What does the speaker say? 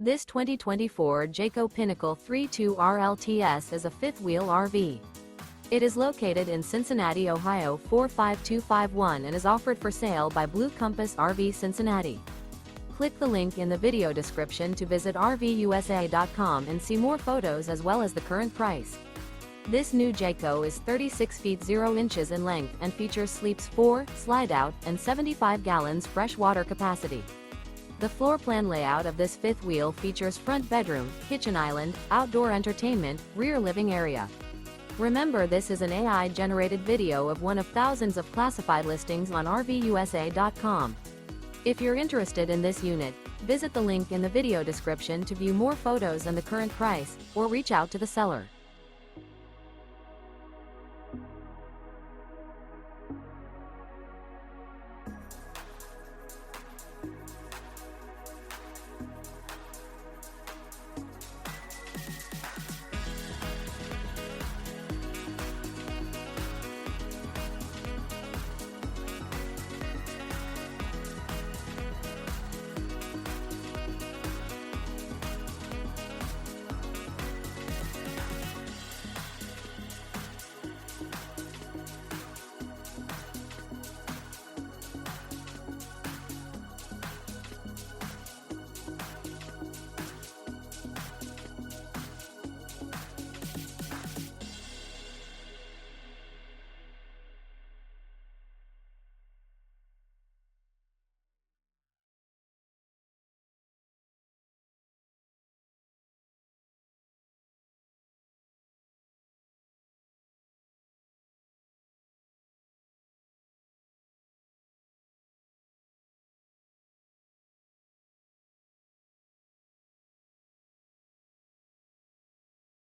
This 2024 Jayco Pinnacle 3.2 RLTS is a fifth-wheel RV. It is located in Cincinnati, Ohio 45251 and is offered for sale by Blue Compass RV Cincinnati. Click the link in the video description to visit RVUSA.com and see more photos as well as the current price. This new Jayco is 36 feet 0 inches in length and features sleeps 4, slide-out, and 75 gallons fresh water capacity. The floor plan layout of this fifth wheel features front bedroom, kitchen island, outdoor entertainment, rear living area. Remember, this is an AI-generated video of one of thousands of classified listings on RVUSA.com. If you're interested in this unit, visit the link in the video description to view more photos and the current price, or reach out to the seller.